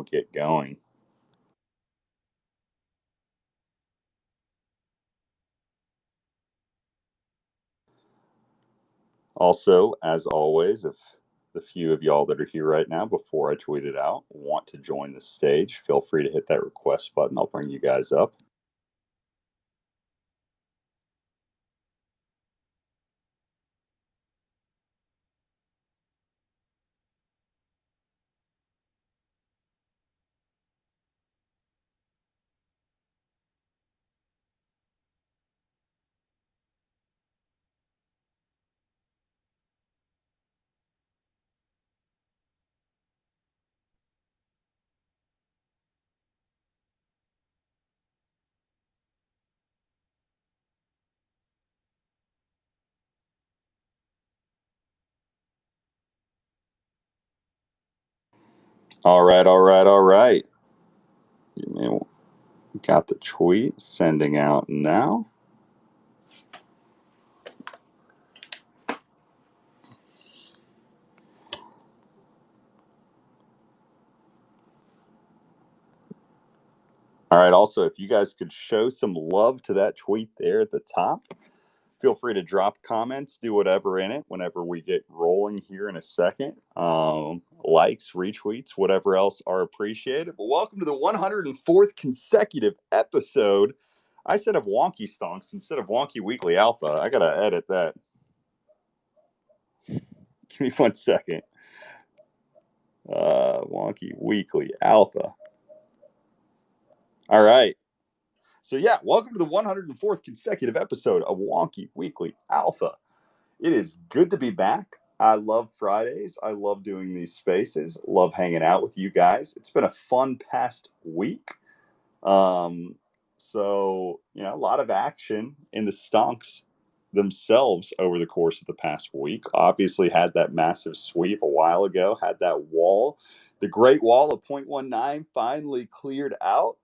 we'll get going. Also, as always, if the few of y'all that are here right now, before I tweet it out, want to join the stage, feel free to hit that request button. I'll bring you guys up. All right, all right, all right. Got the tweet sending out now. All right. Also, if you guys could show some love to that tweet there at the top, feel free to drop comments, do whatever in it whenever we get rolling here in a second. Likes, retweets, whatever else are appreciated. But welcome to the 104th consecutive episode. I said of Wonky Stonks instead of Wonky Weekly Alpha. I got to edit that. Give me 1 second. Wonky Weekly Alpha. All right. So, yeah, welcome to the 104th consecutive episode of Wonky Weekly Alpha. It is good to be back. I love Fridays. I love doing these spaces. Love hanging out with you guys. It's been a fun past week. Um, a lot of action in the stonks themselves over the course of the past week. Obviously, had that massive sweep a while ago, had that wall. The Great Wall of 0.19 finally cleared out.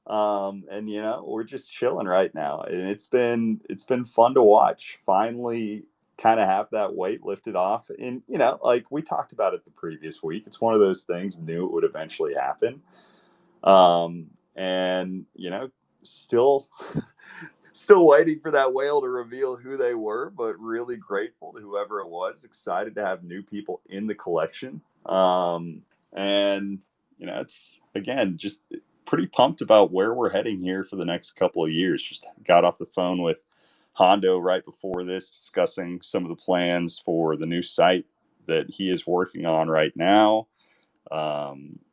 We're just chilling right now, and it's been fun to watch. Finally, kind of have that weight lifted off, and like we talked about it the previous week, it's one of those things. Knew it would eventually happen, and still, still waiting for that whale to reveal who they were, but really grateful to whoever it was. Excited to have new people in the collection, and it's again just pretty pumped about where we're heading here for the next couple of years. Just got off the phone with Hondo right before this, discussing some of the plans for the new site that he is working on right now.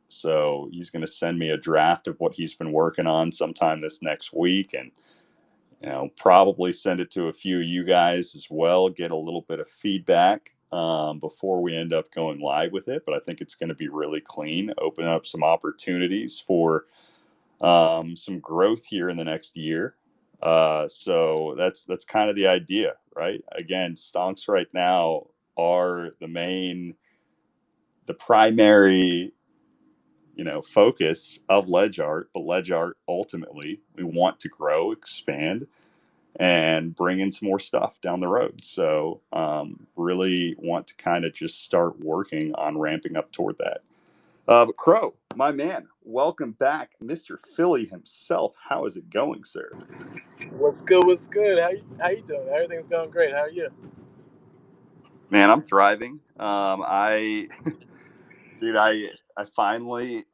So he's going to send me a draft of what he's been working on sometime this next week, and probably send it to a few of you guys as well. Get a little bit of feedback before we end up going live with it. But I think it's going to be really clean, open up some opportunities for some growth here in the next year. So that's kind of the idea, right? Again, stonks right now are the primary, focus of LedgArt, but LedgArt ultimately we want to grow, expand, and bring in some more stuff down the road. So really want to kind of just start working on ramping up toward that. But Crow, my man, welcome back, Mr. Philly himself. How is it going, sir? What's good? What's good? How you doing? Everything's going great. How are you? Man, I'm thriving. Dude, I finally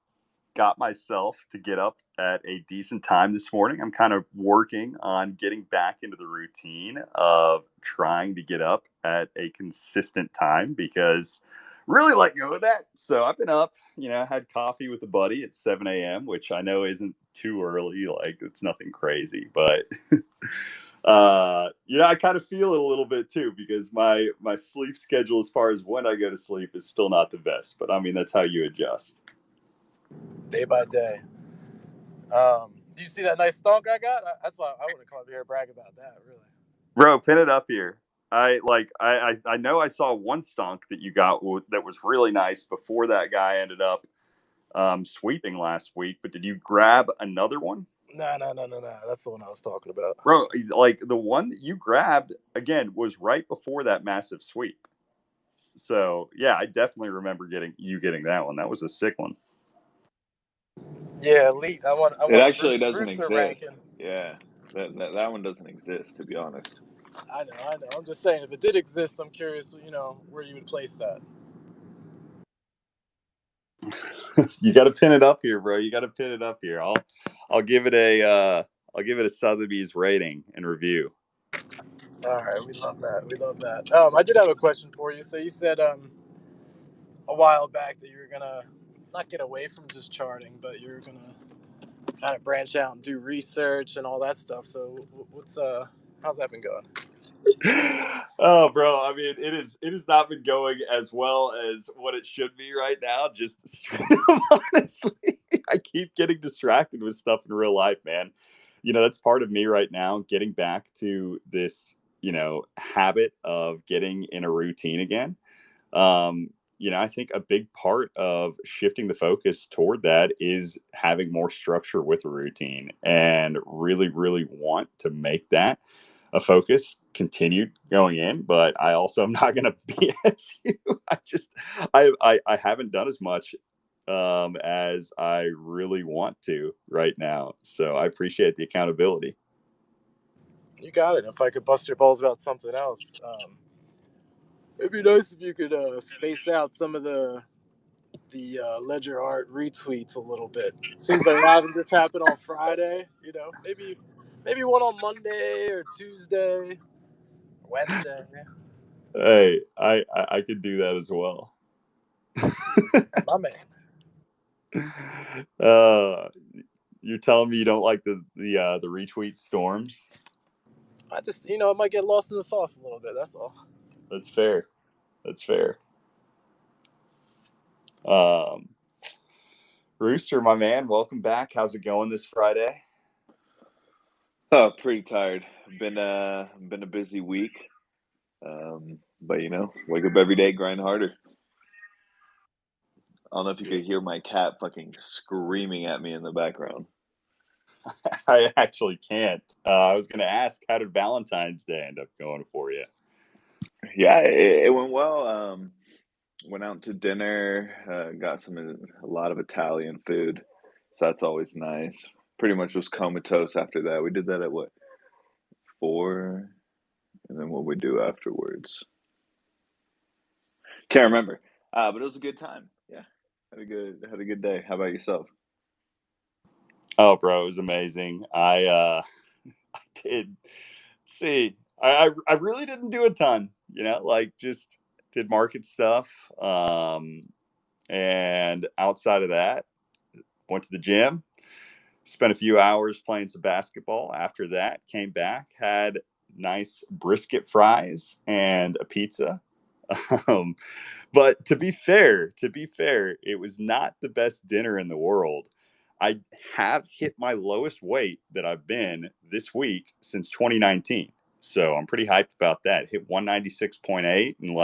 got myself to get up at a decent time this morning. I'm kind of working on getting back into the routine of trying to get up at a consistent time because really let go of that. So I've been up, had coffee with a buddy at 7 a.m., which I know isn't too early. Like it's nothing crazy, but I kind of feel it a little bit too because my sleep schedule as far as when I go to sleep is still not the best. But I mean, that's how you adjust. Day by day. Did you see that nice stonk I got? That's why I would have come up here to brag about that. Really. Bro, pin it up here. I know I saw one stonk that you got that was really nice before that guy ended up sweeping last week. But did you grab another one? No. That's the one I was talking about. Bro, like the one that you grabbed again was right before that massive sweep. So yeah, I definitely remember getting that one. That was a sick one. Yeah, elite. I It want a actually doesn't rooster exist. ranking. Yeah, that one doesn't exist, to be honest. I know. I'm just saying, if it did exist, I'm curious, where you would place that. You got to pin it up here, bro. You got to pin it up here. I'll give it a I'll give it a Sotheby's rating and review. All right, we love that. We love that. I did have a question for you. So you said a while back that you were gonna not get away from just charting, but you're gonna kind of branch out and do research and all that stuff. So what's how's that been going? Oh, bro. I mean, it has not been going as well as what it should be right now. Just straight up, honestly, I keep getting distracted with stuff in real life, man. That's part of me right now. Getting back to this, habit of getting in a routine again. um, I think a big part of shifting the focus toward that is having more structure with a routine and really, really want to make that a focus continued going in. But I also am not going to BS you. I haven't done as much as I really want to right now. So I appreciate the accountability. You got it. If I could bust your balls about something else, it'd be nice if you could space out some of the LedgArt retweets a little bit. Seems like a lot of them just happen on Friday. Maybe one on Monday or Tuesday, or Wednesday. Hey, I could do that as well. My man. uh You're telling me you don't like the retweet storms? I just it might get lost in the sauce a little bit. That's all. That's fair. That's fair. Um, Rooster, my man, welcome back. How's it going this Friday? Oh, pretty tired. Been a busy week. But wake up every day, grind harder. I don't know if you could hear my cat fucking screaming at me in the background. I actually can't. I was going to ask, how did Valentine's Day end up going for you? Yeah, it went well. Went out to dinner. Got a lot of Italian food, so that's always nice. Pretty much was comatose after that. We did that at what, 4, and then what we do afterwards. Can't remember. But it was a good time. Yeah, had a good day. How about yourself? Oh, bro, it was amazing. I did see. I really didn't do a ton. Like just did market stuff. And outside of that, went to the gym, spent a few hours playing some basketball. After that, came back, had nice brisket fries and a pizza. Um, but to be fair, it was not the best dinner in the world. I have hit my lowest weight that I've been this week since 2019. So I'm pretty hyped about that. Hit 196.8, and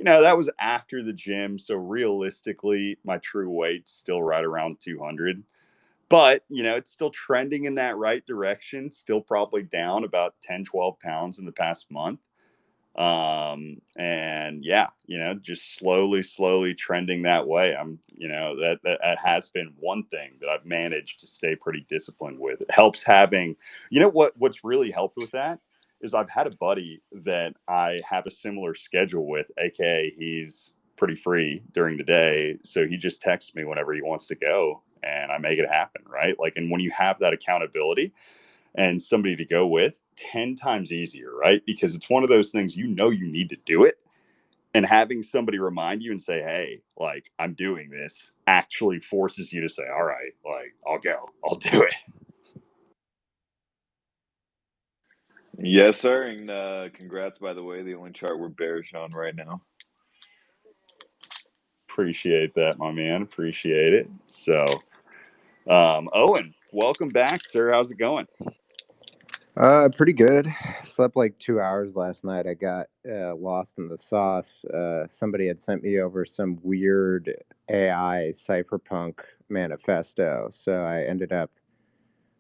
that was after the gym. So realistically, my true weight's still right around 200. But, it's still trending in that right direction, still probably down about 10, 12 pounds in the past month. And yeah, just slowly trending that way. That has been one thing that I've managed to stay pretty disciplined with. It helps having, what's really helped with that is I've had a buddy that I have a similar schedule with, aka he's pretty free during the day, so he just texts me whenever he wants to go and I make it happen, right? Like, and when you have that accountability and somebody to go with, 10 times easier, right? Because it's one of those things, you need to do it. And having somebody remind you and say, hey, like, I'm doing this, actually forces you to say, all right, like, I'll go, I'll do it. Yes, sir. And congrats, by the way. The only chart we're bearish on right now. Appreciate that, my man. Appreciate it. So, Owen, welcome back, sir. How's it going? Pretty good. Slept like 2 hours last night. I got lost in the sauce. Somebody had sent me over some weird AI cypherpunk manifesto, so I ended up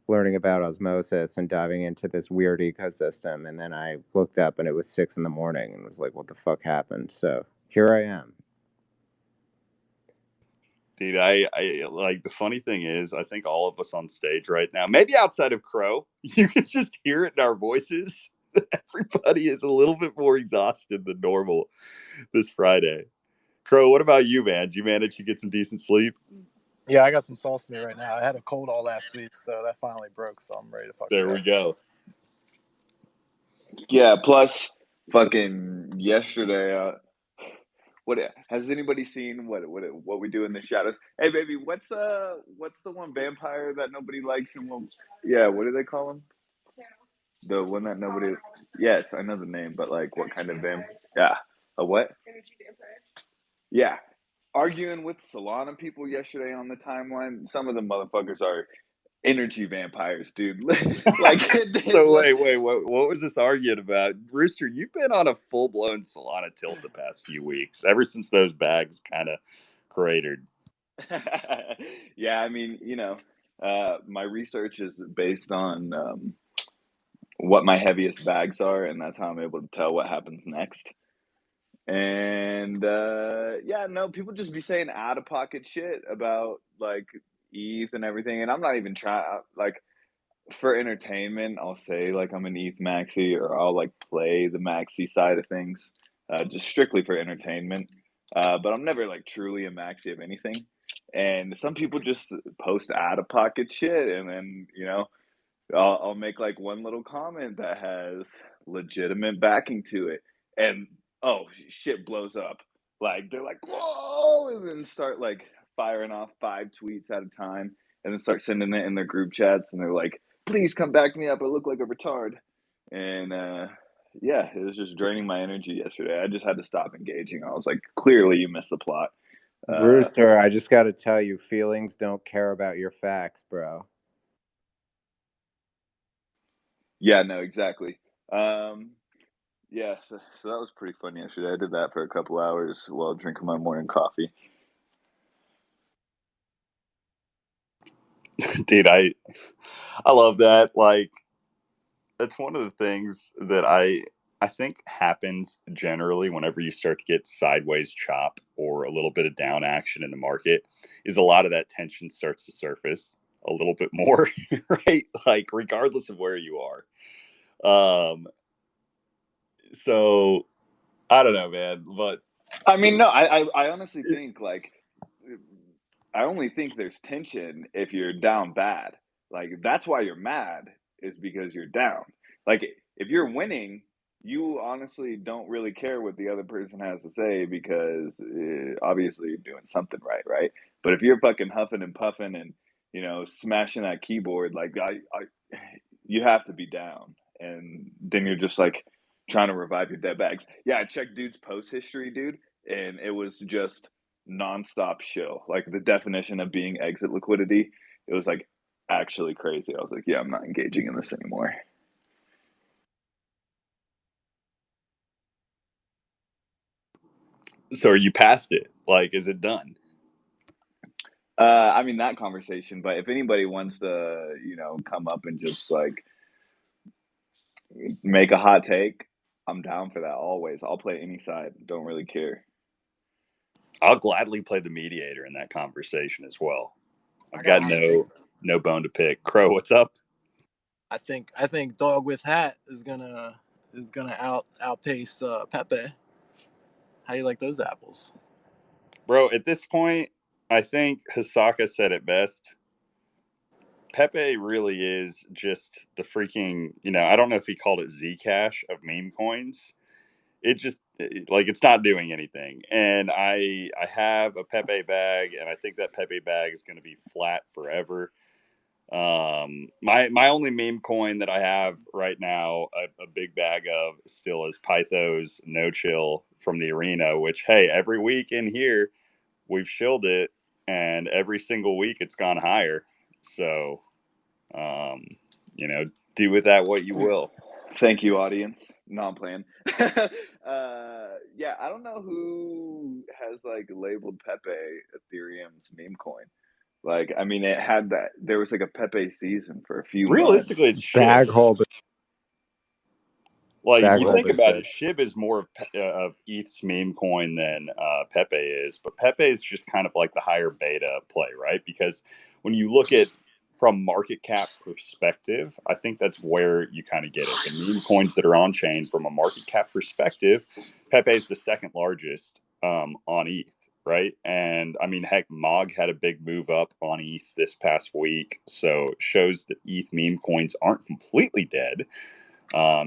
learning about osmosis and diving into this weird ecosystem. And then I looked up, and it was 6 in the morning, and was like, "What the fuck happened?" So here I am. Dude, I like the funny thing is, I think all of us on stage right now, maybe outside of Crow, you can just hear it in our voices. Everybody is a little bit more exhausted than normal this Friday. Crow, what about you, man? Did you manage to get some decent sleep? Yeah, I got some sauce to me right now. I had a cold all last week, so that finally broke. So I'm ready to fucking There go. we go. Yeah. Plus, fucking yesterday. What has anybody seen? What we do in the shadows? Hey, baby, what's the one vampire that nobody likes and yeah, what do they call him? The one that nobody. Yes, I know the name, but like, what kind of vamp? Yeah, a what? Yeah, arguing with Solana people yesterday on the timeline. Some of the motherfuckers are energy vampires, dude. Like, So wait, what was this argument about? Rooster, you've been on a full-blown Solana tilt the past few weeks, ever since those bags kind of cratered. Yeah, I mean, my research is based on what my heaviest bags are, and that's how I'm able to tell what happens next. And yeah, no, people just be saying out of pocket shit about like ETH and everything, and I'm not even trying. Like, for entertainment, I'll say like I'm an ETH maxi, or I'll like play the maxi side of things, just strictly for entertainment. But I'm never like truly a maxi of anything. And some people just post out of pocket shit, and then I'll make like one little comment that has legitimate backing to it, and oh, shit blows up. Like, they're like, whoa, and then start like firing off 5 tweets at a time, and then start sending it in their group chats, and they're like, please come back me up. I look like a retard. And yeah, it was just draining my energy yesterday. I just had to stop engaging. I was like, clearly you missed the plot. Rooster, I just got to tell you, feelings don't care about your facts, bro. Yeah, no, exactly. Yeah, so that was pretty fun yesterday. I did that for a couple hours while drinking my morning coffee. Dude, I love that. Like, that's one of the things that I think happens generally whenever you start to get sideways chop or a little bit of down action in the market, is a lot of that tension starts to surface a little bit more, right? Like, regardless of where you are. So I don't know, man, but I mean, no, I honestly think like I only think there's tension if you're down bad. Like, that's why you're mad, is because you're down. Like, if you're winning, you honestly don't really care what the other person has to say, because obviously you're doing something right, right? But if you're fucking huffing and puffing and smashing that keyboard, like you have to be down, and then you're just like trying to revive your dead bags. Yeah, I checked dude's post history, dude, and it was just nonstop shill. Like, the definition of being exit liquidity, it was like actually crazy. I was like, yeah, I'm not engaging in this anymore. so are you past it? Like, is it done? I mean, that conversation, but if anybody wants to, come up and just like make a hot take, I'm down for that always. I'll play any side. Don't really care. I'll gladly play the mediator in that conversation as well. I've I got got a hot take. no bone to pick. Crow, what's up? I think Dog with Hat is gonna outpace Pepe. How do you like those apples? Bro, at this point, I think Hisaka said it best. Pepe really is just the freaking, I don't know if he called it Zcash of meme coins. It just, like, it's not doing anything. And I have a Pepe bag, and I think that Pepe bag is going to be flat forever. My only meme coin that I have right now, a big bag of, still, is Pythos No Chill from the arena, which, hey, every week in here we've shilled it, and every single week it's gone higher. So, um, do with that what you will. Thank you, audience. No, I'm playing. Yeah, I don't know who has like labeled Pepe Ethereum's meme coin. Like, I mean, it had that. There was like a Pepe season for a few months. Realistically, it's shit. Bag holder. Like Bag you think Wolper's about it, good. SHIB is more of ETH's meme coin than Pepe is, but Pepe is just kind of like the higher beta play, right? Because when you look at from market cap perspective, I think that's where you kind of get it. The meme coins that are on chain from a market cap perspective, Pepe is the second largest on ETH, right? And I mean, heck, Mog had a big move up on ETH this past week, so it shows that ETH meme coins aren't completely dead.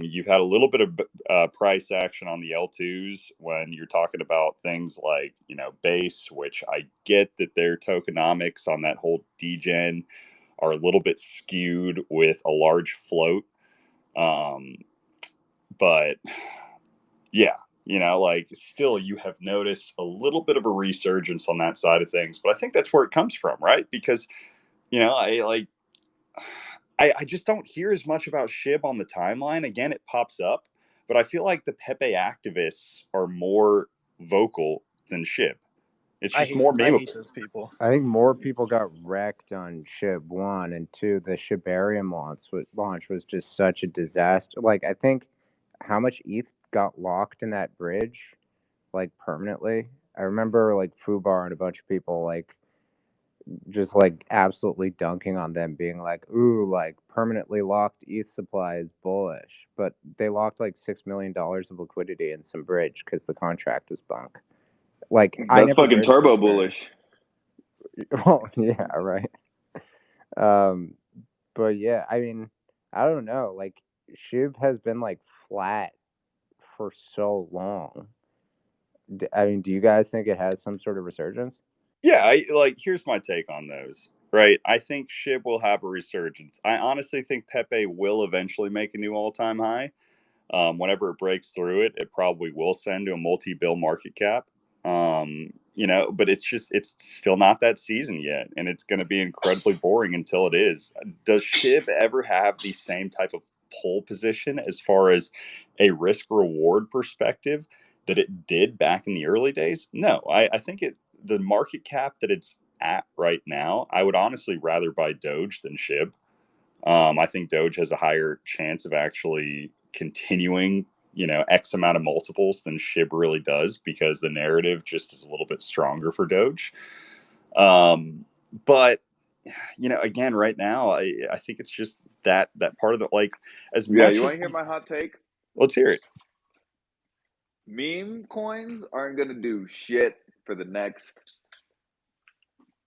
You've had a little bit of price action on the L2s when you're talking about things like, base, which I get that their tokenomics on that whole degen are a little bit skewed with a large float. Um, but yeah, like still you have noticed a little bit of a resurgence on that side of things. But I think that's where it comes from, right? Because, I just don't hear as much about SHIB on the timeline. Again, it pops up, but I feel like the Pepe activists are more vocal than SHIB. It's just more I memeable. hate those people. I think more people got wrecked on SHIB 1 and 2. The Shibarium launch was just such a disaster. Like, I think how much ETH got locked in that bridge, like, permanently. I remember, like, Fubar and a bunch of people, like, just, like, absolutely dunking on them, being like, ooh, like, permanently locked ETH supply is bullish. But they locked, like, $6 million of liquidity in some bridge because the contract was bunk. Like, I That's never fucking bridged turbo over there. bullish. Well, yeah, right. Um, but yeah, I mean, I don't know. Like, SHIB has been like flat for so long. I mean, do you guys think it has some sort of resurgence? Yeah, here's my take on those. Right, I think SHIB will have a resurgence. I honestly think Pepe will eventually make a new all-time high. Whenever it breaks through it, it probably will send to a multi-bill market cap. But it's still not that season yet, and it's going to be incredibly boring until it is. Does SHIB ever have the same type of pole position as far as a risk reward perspective that it did back in the early days? No, I think the market cap that it's at right now, I would honestly rather buy Doge than SHIB. I think Doge has a higher chance of actually continuing, X amount of multiples than SHIB really does because the narrative just is a little bit stronger for Doge. But again, right now, I think it's just that part of the like as Yeah, much you as want to hear my hot take? let's hear it. Meme coins aren't gonna do shit for the next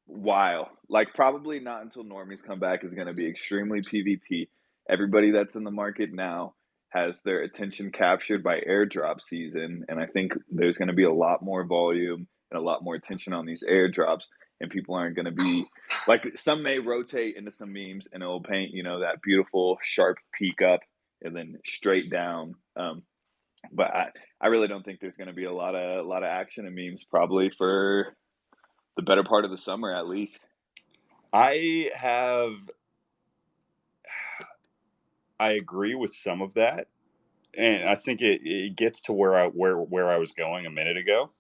while. Like probably not until normies come back is gonna be extremely PvP. Everybody that's in the market now has their attention captured by airdrop season, and I think there's gonna be a lot more volume and a lot more attention on these airdrops, and people aren't gonna be like some may rotate into some memes and it'll paint, that beautiful sharp peak up and then straight down. But I really don't think there's going to be a lot of action and memes probably for the better part of the summer at least. I agree with some of that, and I think it gets to where I was going a minute ago.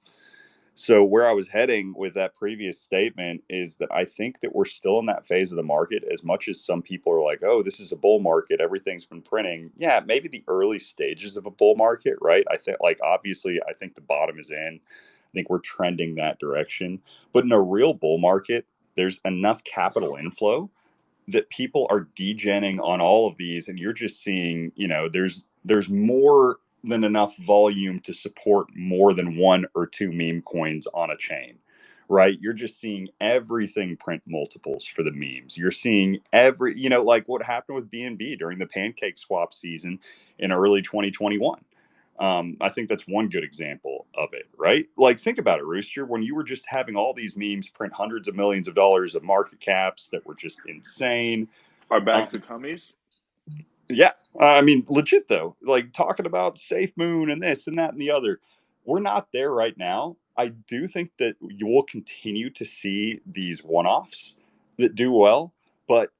So where I was heading with that previous statement is that I think that we're still in that phase of the market. As much as some people are like, "Oh, this is a bull market. Everything's been printing." Yeah, maybe the early stages of a bull market, right? I think, like, obviously, I think the bottom is in. I think we're trending that direction. But in a real bull market, there's enough capital inflow that people are degenning on all of these, and you're just seeing, there's more than enough volume to support more than one or two meme coins on a chain, right? You're just seeing everything print multiples for the memes. You're seeing like what happened with BNB during the pancake swap season in early 2021. I think that's one good example of it, right? Like, think about it, Rooster. When you were just having all these memes print hundreds of millions of dollars of market caps that were just insane. Our Um, bags of cummies. yeah, I mean, legit though, like talking about Safe Moon and this and that and the other. We're not there right now. I do think that you will continue to see these one offs that do well, but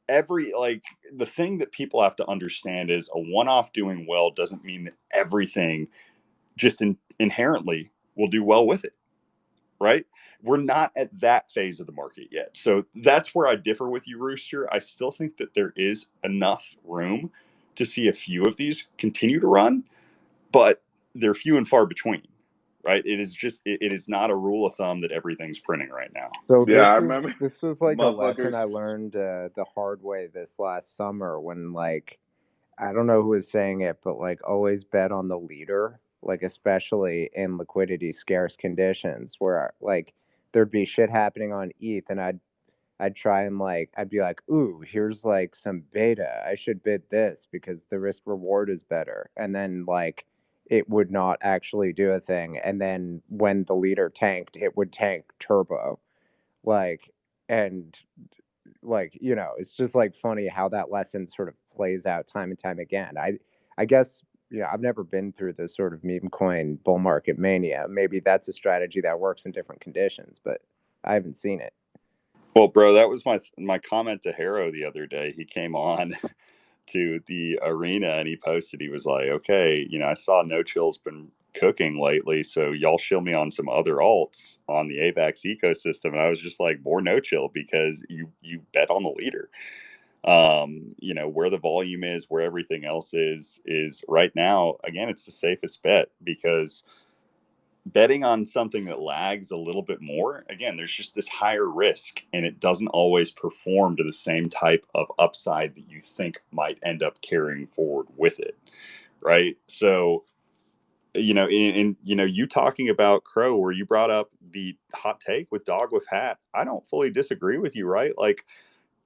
the thing that people have to understand is a one off doing well doesn't mean that everything just inherently will do well with it, right? We're not at that phase of the market yet. So that's where I differ with you, Rooster. I still think that there is enough room to see a few of these continue to run, but they're few and far between, right? It is not a rule of thumb that everything's printing right now. So Yeah, I remember this was like a lesson motherfuckers. I learned the hard way this last summer when, like, I don't know who was saying it, but like always bet on the leader, like especially in liquidity scarce conditions where like there'd be shit happening on ETH and I'd try and like I'd be like, "Ooh, here's like some beta. I should bid this because the risk reward is better." And then like it would not actually do a thing. And then when the leader tanked, it would tank turbo. Like and like, it's just like funny how that lesson sort of plays out time and time again. I guess, I've never been through this sort of meme coin bull market mania. Maybe that's a strategy that works in different conditions, but I haven't seen it. Well, bro, that was my comment to Harrow the other day. He came on to the arena and he posted, he was like, okay, I saw No Chill's been cooking lately, so y'all shill me on some other alts on the AVAX ecosystem. And I was just like, more No Chill, because you bet on the leader. Where the volume is, where everything else is right now, again, it's the safest bet, because betting on something that lags a little bit more, again, there's just this higher risk and it doesn't always perform to the same type of upside that you think might end up carrying forward with it, right? So, you talking about Crow, where you brought up the hot take with Dog with Hat, I don't fully disagree with you, right? Like,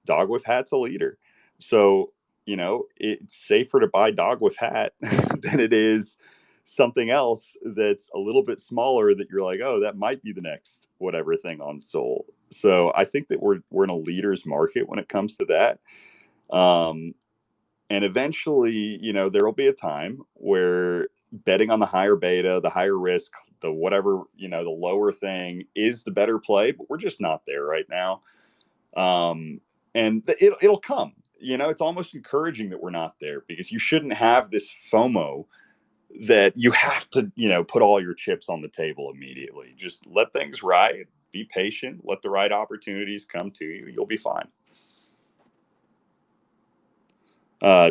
Dog with Hat's a leader. So, it's safer to buy Dog with Hat than it is something else that's a little bit smaller that you're like, oh, that might be the next whatever thing on Sol. So I think that we're in a leader's market when it comes to that. And eventually, there will be a time where betting on the higher beta, the higher risk, the whatever, the lower thing is the better play, but we're just not there right now. And it'll come. It's almost encouraging that we're not there, because you shouldn't have this FOMO that you have to, put all your chips on the table immediately. Just let things ride, be patient, let the right opportunities come to you. You'll be fine.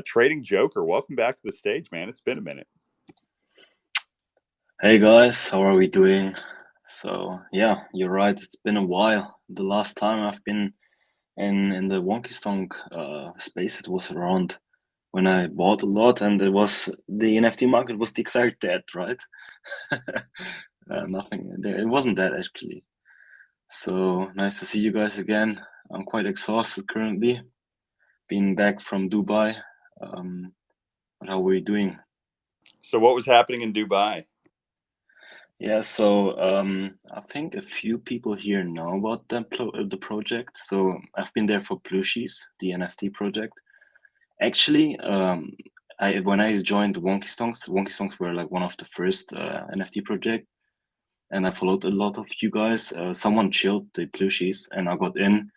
Trading Joker, welcome back to the stage, man. It's been a minute. Hey guys, how are we doing? So yeah, you're right. It's been a while. The last time I've been in the Wonky Stonk space, it was around when I bought a lot, and it was the NFT market was declared dead, right? Nothing. It wasn't dead actually. So nice to see you guys again. I'm quite exhausted currently, being back from Dubai. But how are you doing? So what was happening in Dubai? Yeah, so I think a few people here know about the project. So I've been there for Plushies, the NFT project. Actually, when I joined Wonky Stonks were like one of the first NFT project, and I followed a lot of you guys. Someone chilled the Plushies, and I got in,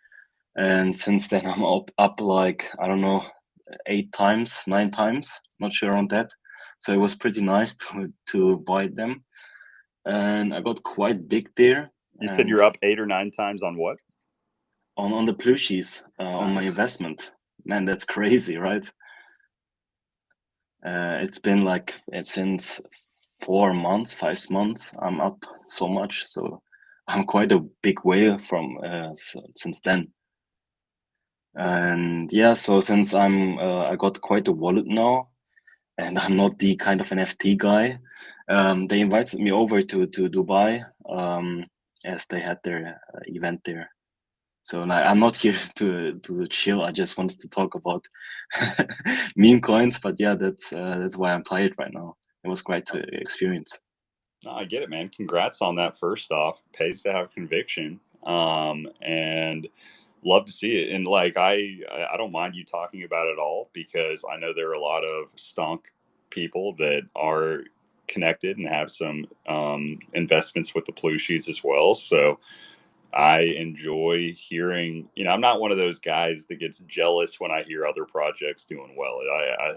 and since then I'm up like, I don't know, 8 times, 9 times, not sure on that. So it was pretty nice to buy them. And I got quite big there. You said you're up 8 or 9 times on what? On the Plushies, on my investment. Man, that's crazy, right? It's been like since 4 months, 5 months, I'm up so much. So I'm quite a big whale from since then. And yeah, so since I got quite a wallet now, and I'm not the kind of NFT guy, they invited me over to Dubai, as they had their event there. So I'm not here to chill. I just wanted to talk about meme coins, but yeah, that's why I'm tired right now. It was quite to experience. No, I get it, man. Congrats on that. First off, pays to have conviction, and love to see it. And like, I don't mind you talking about it all, because I know there are a lot of stonk people that are connected and have some investments with the Plushies as well. So I enjoy hearing. I'm not one of those guys that gets jealous when I hear other projects doing well.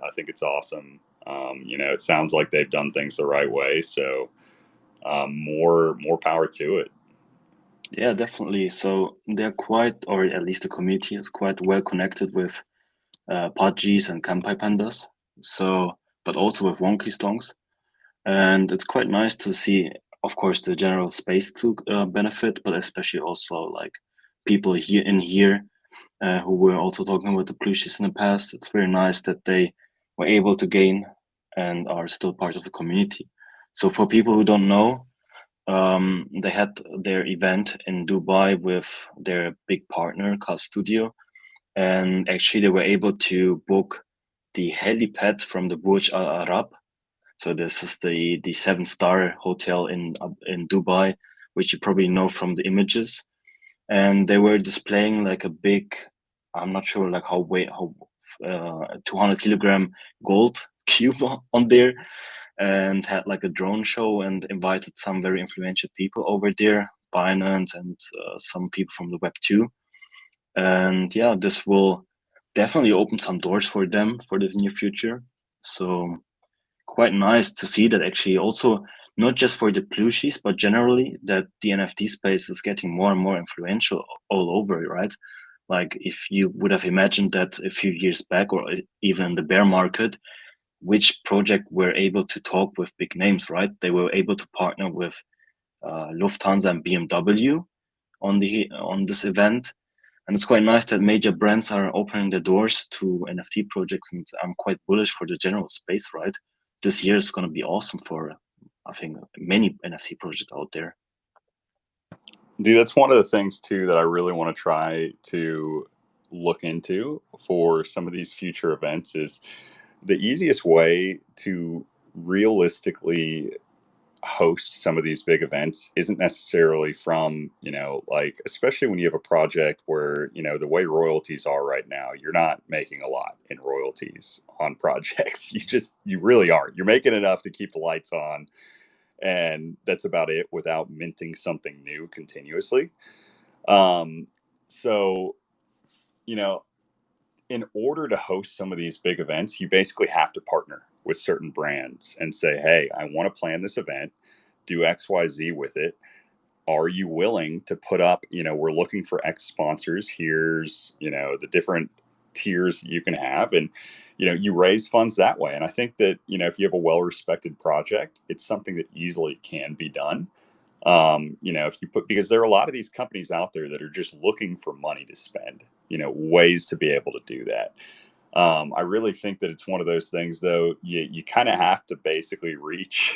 I think it's awesome. It sounds like they've done things the right way. So more power to it. Yeah, definitely. So they're quite, or at least the community is quite well connected with Pudgies and Kampai Pandas. So, but also with Wonky Stonks. And it's quite nice to see, of course, the general space to benefit, but especially also like people here who were also talking with the plushies in the past. It's very nice that they were able to gain and are still part of the community. So for people who don't know, they had their event in Dubai with their big partner, Car Studio, and actually they were able to book the helipad from the Burj Al Arab. So this is the 7-star hotel in Dubai, which you probably know from the images. And they were displaying like a big, I'm not sure like how 200 kilogram gold cube on there, and had like a drone show and invited some very influential people over there, Binance and some people from the Web 2. And yeah, this will definitely open some doors for them for the near future. So quite nice to see that actually also not just for the plushies, but generally that the NFT space is getting more and more influential all over, right? Like if you would have imagined that a few years back or even the bear market, which project were able to talk with big names, right? They were able to partner with Lufthansa and BMW on this event. And it's quite nice that major brands are opening the doors to NFT projects, and I'm quite bullish for the general space, right? This year is going to be awesome for, I think, many NFT projects out there. Dude, that's one of the things too that I really want to try to look into for some of these future events is the easiest way to realistically host some of these big events isn't necessarily from, like, especially when you have a project where, the way royalties are right now, you're not making a lot in royalties on projects. You really aren't. You're making enough to keep the lights on, and that's about it without minting something new continuously. Um, so, you know, in order to host some of these big events, you basically have to partner with certain brands and say, hey, I want to plan this event, do XYZ with it. Are you willing to put up, we're looking for X sponsors. Here's, the different tiers you can have. And, you raise funds that way. And I think that, if you have a well respected project, it's something that easily can be done. If you put, because there are a lot of these companies out there that are just looking for money to spend, ways to be able to do that. I really think that it's one of those things, though, you kind of have to basically reach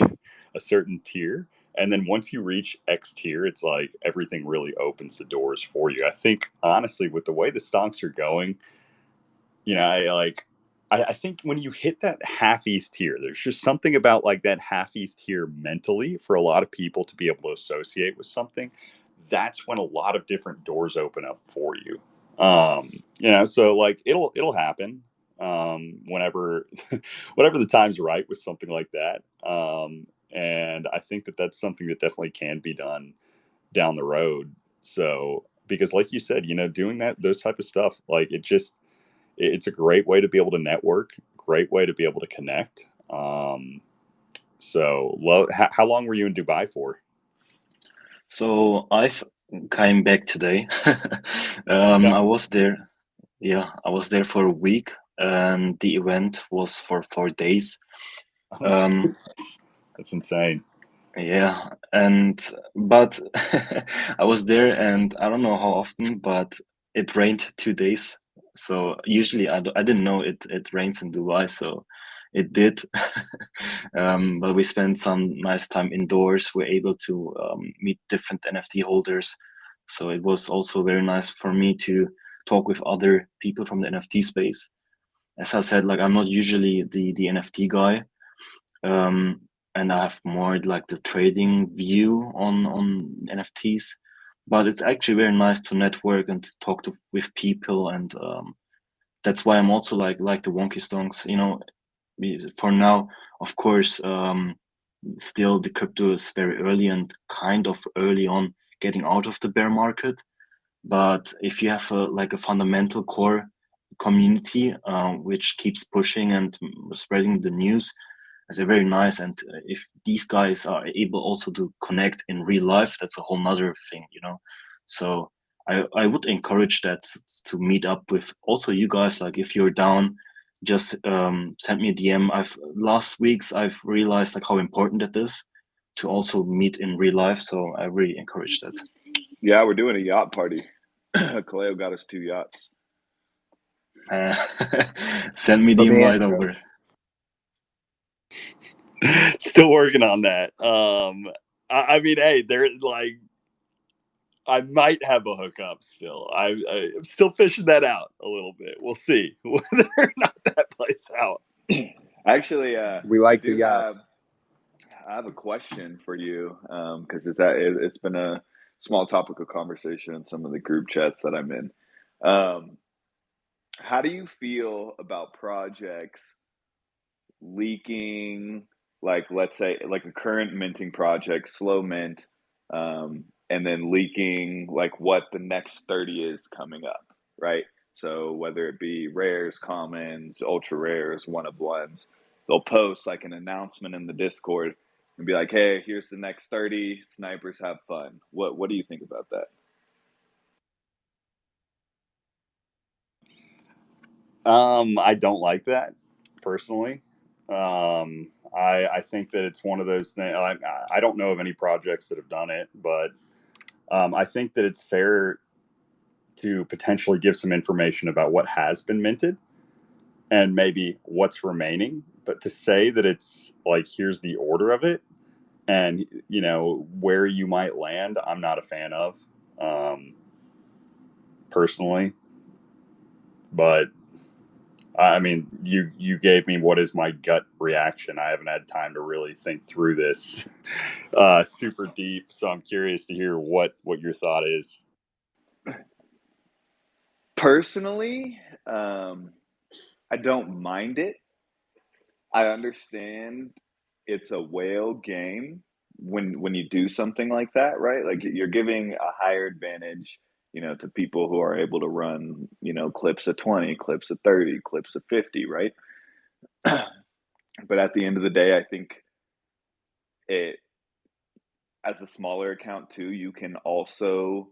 a certain tier. And then once you reach X tier, it's like everything really opens the doors for you. I think, honestly, with the way the stonks are going, I think when you hit that half ETH tier, there's just something about like that half ETH tier mentally for a lot of people to be able to associate with something. That's when a lot of different doors open up for you. So like it'll happen whenever whenever the time's right with something like that. And I think that that's something that definitely can be done down the road. So because like you said, doing those type of stuff, like it's a great way to be able to network, great way to be able to connect. How long were you in Dubai for? So I've came back today. Yeah. I was there. Yeah, I was there for a week, and the event was for 4 days. Oh my Um, goodness. That's insane. Yeah, but I was there, and I don't know how often, but it rained 2 days. So usually I didn't know it rains in Dubai, so it did. But we spent some nice time indoors. We're able to meet different NFT holders, so it was also very nice for me to talk with other people from the NFT space. As I said, like I'm not usually the NFT guy. Um, and I have more like the trading view on NFTs. But it's actually very nice to network and to talk with people, and that's why I'm also like the Wonky Stonks. For now, of course, still the crypto is very early and kind of early on getting out of the bear market. But if you have like a fundamental core community which keeps pushing and spreading the news, it's a very nice. And if these guys are able also to connect in real life, that's a whole nother thing. So I would encourage that to meet up with also you guys. Like if you're down just send me a DM. Last weeks I've realized like how important it is to also meet in real life. So I really encourage that. Yeah, we're doing a yacht party. Kaleo got us 2 yachts. Send me the Put me in, invite over. Coach. Still working on that. I mean, hey, there's like, I might have a hookup still. I'm still fishing that out a little bit. We'll see whether or not that plays out. Actually, We like the do yachts. I have a question for you because it's been a small topic of conversation in some of the group chats that I'm in. How do you feel about projects leaking, like let's say like a current minting project, slow mint, and then leaking like what the next 30 is coming up, right? So whether it be rares, commons, ultra rares, one of ones, they'll post like an announcement in the Discord and be like, "Hey, here's the next 30. Snipers, have fun." What do you think about that? I don't like that personally. I think that it's one of those things. I don't know of any projects that have done it, but I think that it's fair to potentially give some information about what has been minted and maybe what's remaining. But to say that it's like, here's the order of it and, you know, where you might land, I'm not a fan of personally. But I mean, you gave me what is my gut reaction. I haven't had time to really think through this super deep, so I'm curious to hear what your thought is. Personally, I don't mind it. I understand it's a whale game when you do something like that, right? Like you're giving a higher advantage, to people who are able to run, clips of 20, clips of 30, clips of 50, right? But at the end of the day, I think it as a smaller account too, you can also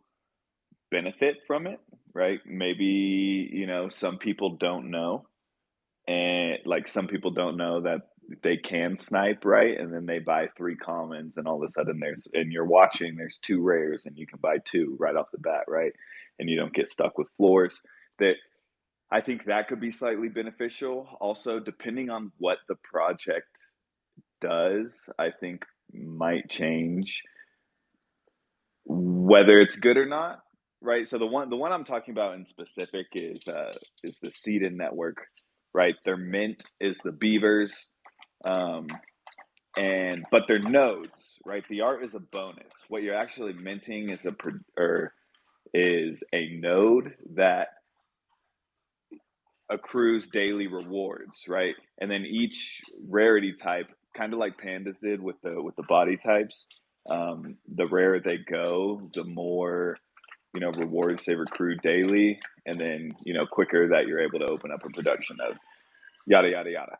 benefit from it, right? Maybe, some people don't know, and like some people don't know that they can snipe, right? And then they buy 3 commons and all of a sudden you're watching, there's 2 rares and you can buy 2 right off the bat, right? And you don't get stuck with floors. That I think that could be slightly beneficial. Also, depending on what the project does, I think might change whether it's good or not, right? So the one I'm talking about in specific is the Seeded network, right? Their mint is the beavers, um, but they're nodes, right? The art is a bonus. What you're actually minting is a node that accrues daily rewards, right? And then each rarity type, kind of like pandas did with the body types, the rarer they go, the more rewards they've accrued daily, and then quicker that you're able to open up a production node, yada yada yada.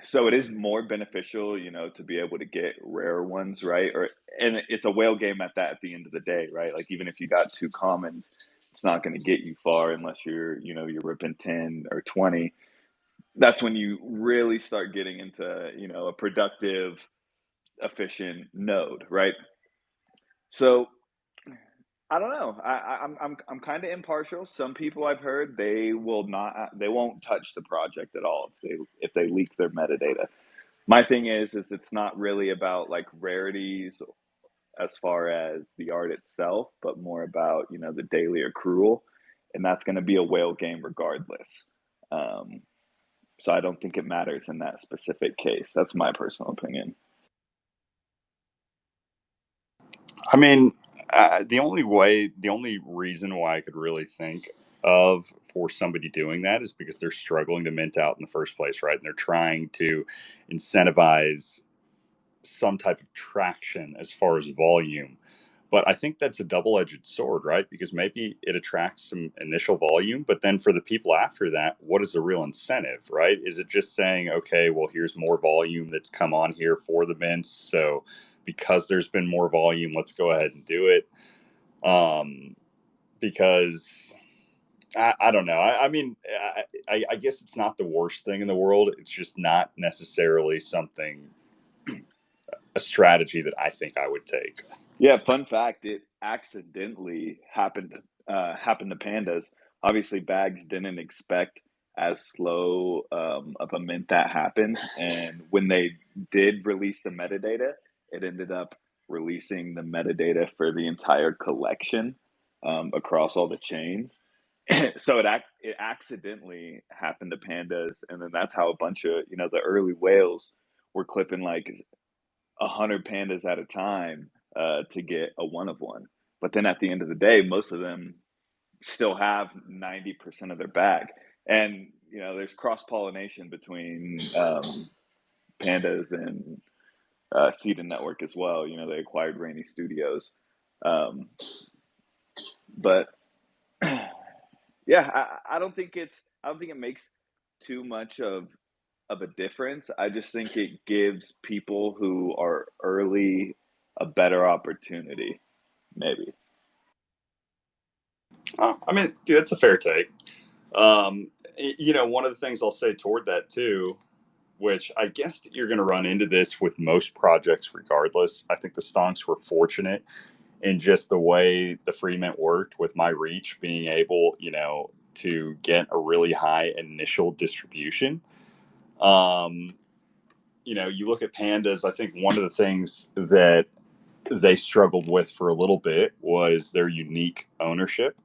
So it is more beneficial, to be able to get rare ones, right? And it's a whale game at that at the end of the day, right? Like even if you got 2 commons, it's not going to get you far unless you're ripping 10 or 20. That's when you really start getting into, a productive, efficient node, right? So I don't know. I'm kind of impartial. Some people I've heard they won't touch the project at all if they leak their metadata. My thing is it's not really about like rarities as far as the art itself, but more about the daily accrual, and that's going to be a whale game regardless. Um, so I don't think it matters in that specific case. That's my personal opinion. I mean, the only reason why I could really think of for somebody doing that is because they're struggling to mint out in the first place, right? And they're trying to incentivize some type of traction as far as volume. But I think that's a double-edged sword, right? Because maybe it attracts some initial volume, but then for the people after that, what is the real incentive, right? Is it just saying, okay, well, here's more volume that's come on here for the mints, so because there's been more volume, let's go ahead and do it. Because I don't know. I mean, I guess it's not the worst thing in the world. It's just not necessarily a strategy that I think I would take. Yeah, fun fact, it accidentally happened to pandas. Obviously, Bags didn't expect as slow of a mint that happened, and when they did release the metadata, it ended up releasing the metadata for the entire collection across all the chains. So it accidentally happened to pandas, and then that's how a bunch of the early whales were clipping like 100 pandas at a time to get a one of one. But then at the end of the day, most of them still have 90% of their bag. And, there's cross pollination between pandas and Seed and Network as well. They acquired Rainy Studios. But yeah, I don't think it makes too much of a difference. I just think it gives people who are early a better opportunity, maybe. Oh, I mean, dude, that's a fair take. One of the things I'll say toward that too, which I guess that you're going to run into this with most projects regardless. I think the Stonks were fortunate in just the way the free mint worked with my reach being able, to get a really high initial distribution. You look at pandas, I think one of the things that they struggled with for a little bit was their unique ownership,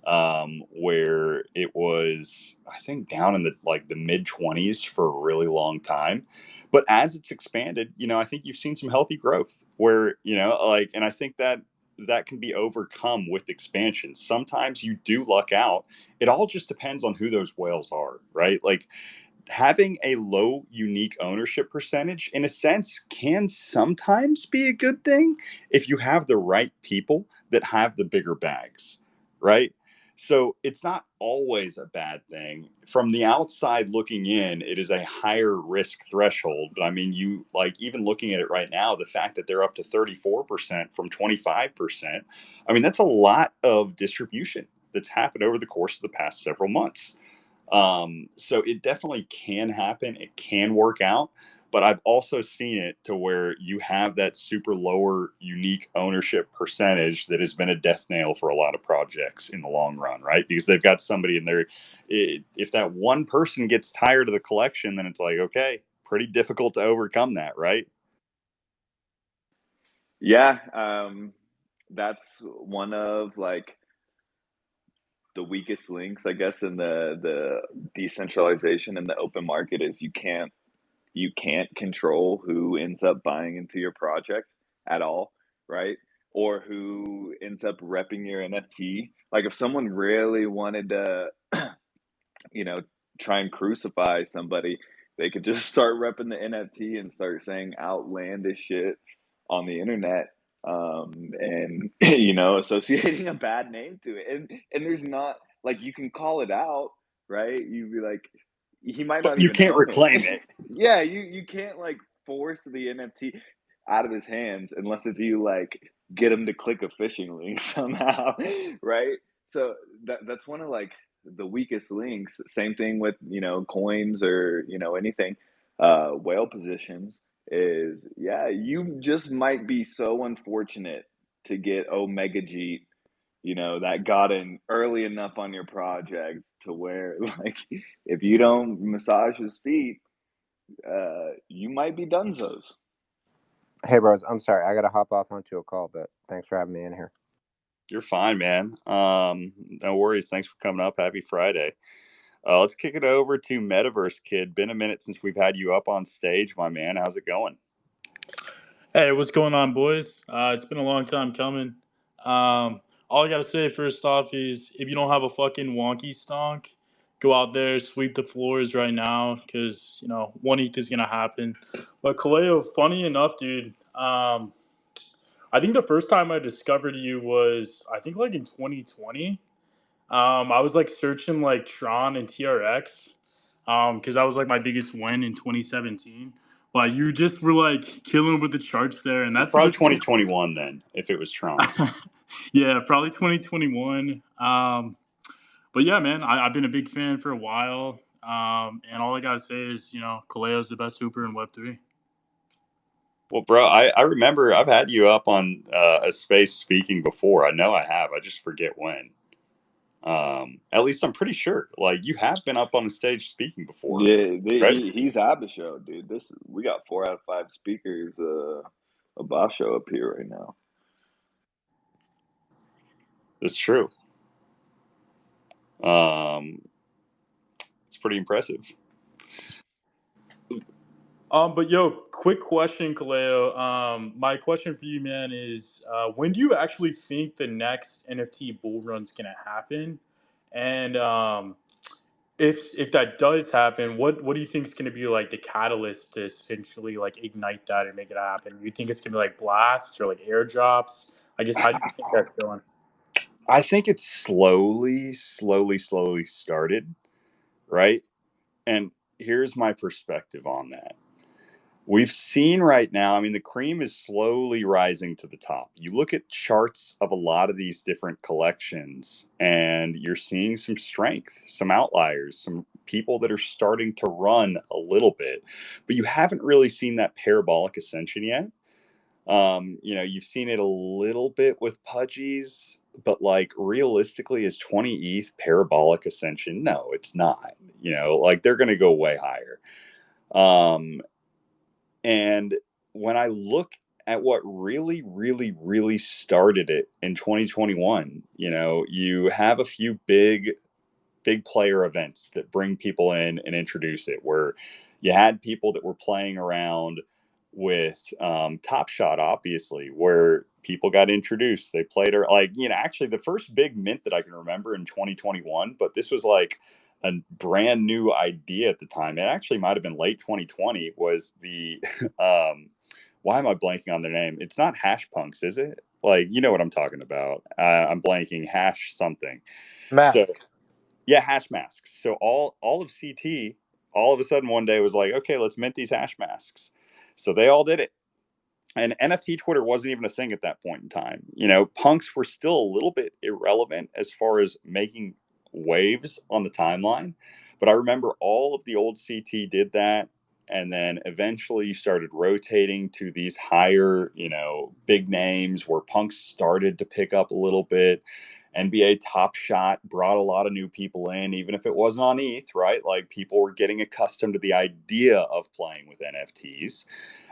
where it was, I think, down in the mid 20s for a really long time. But as it's expanded, I think you've seen some healthy growth where, and I think that can be overcome with expansion. Sometimes you do luck out. It all just depends on who those whales are, right? Like, having a low unique ownership percentage in a sense can sometimes be a good thing if you have the right people that have the bigger bags, right? So it's not always a bad thing. From the outside looking in, it is a higher risk threshold. But I mean, you like even looking at it right now, the fact that they're up to 34% from 25%, I mean, that's a lot of distribution that's happened over the course of the past several months. So it definitely can happen. It can work out. But I've also seen it to where you have that super lower unique ownership percentage that has been a death nail for a lot of projects in the long run, right? Because they've got somebody in there. If that one person gets tired of the collection, then it's like, okay, pretty difficult to overcome that, right? Yeah, that's one of like the weakest links, I guess, in the decentralization and the open market is you can't control who ends up buying into your project at all, right? Or who ends up repping your NFT. Like if someone really wanted to, you know, try and crucify somebody, they could just start repping the NFT and start saying outlandish shit on the internet, and associating a bad name to it. And there's not like you can call it out, right? You'd be like, he might But not you even can't own reclaim it. it. Yeah, you can't like force the NFT out of his hands unless if you like get him to click a phishing link somehow, right? So that's one of like the weakest links. Same thing with coins or anything. Whale positions is, yeah, you just might be so unfortunate to get Omega Jeet, that got in early enough on your project to where like if you don't massage his feet, you might be dunzos. Hey, bros, I'm sorry. I got to hop off onto a call, but thanks for having me in here. You're fine, man. No worries. Thanks for coming up. Happy Friday. Let's kick it over to Metaverse Kid. Been a minute since we've had you up on stage, my man. How's it going? Hey, what's going on, boys? It's been a long time coming. All I gotta say first off is if you don't have a fucking wonky stonk, go out there, sweep the floors right now, because 1 ETH is gonna happen. But Kaleo, funny enough, dude, I think the first time I discovered you was I think like in 2020. I was like searching like Tron and TRX, because that was like my biggest win in 2017. But you just were like killing with the charts there, and that's a Probably good thing. 2021 then, if it was Tron. Yeah, probably 2021. But But yeah, man, I've been a big fan for a while. And all I gotta say is, Kaleo's the best hooper in Web3. Well, bro, I remember I've had you up on a space speaking before. I know I have. I just forget when. At least I'm pretty sure. Like you have been up on a stage speaking before, Yeah, right? he's had the show, dude. We got 4 out of 5 speakers above show up here right now. It's true. It's pretty impressive. But yo, quick question, Kaleo. My question for you, man, is when do you actually think the next NFT bull run's gonna happen? And if that does happen, what do you think is gonna be like the catalyst to essentially like ignite that and make it happen? Do you think it's gonna be like blasts or like airdrops? I guess how do you think that's going? I think it's slowly started, right? And here's my perspective on that. We've seen right now, I mean, the cream is slowly rising to the top. You look at charts of a lot of these different collections, and you're seeing some strength, some outliers, some people that are starting to run a little bit, but you haven't really seen that parabolic ascension yet. You've seen it a little bit with Pudgies, but like realistically, is 20 ETH parabolic ascension? No, it's not. Like they're going to go way higher. Um, and when I look at what really, really, really started it in 2021, you have a few big player events that bring people in and introduce it, where you had people that were playing around with Top Shot, obviously, where people got introduced. They played actually the first big mint that I can remember in 2021, but this was like a brand new idea at the time. It actually might have been late 2020, was the why am I blanking on their name? It's not Hash Punks, is it? Like, you know what I'm talking about. I'm blanking. Hash something. So Mask. yeah, hash masks. So all of CT, all of a sudden one day was like, okay, let's mint these hash masks. So they all did it. And NFT Twitter wasn't even a thing at that point in time. Punks were still a little bit irrelevant as far as making waves on the timeline. But I remember all of the old CT did that. And then eventually you started rotating to these higher, big names where punks started to pick up a little bit. NBA Top Shot brought a lot of new people in, even if it wasn't on ETH, right? Like people were getting accustomed to the idea of playing with NFTs.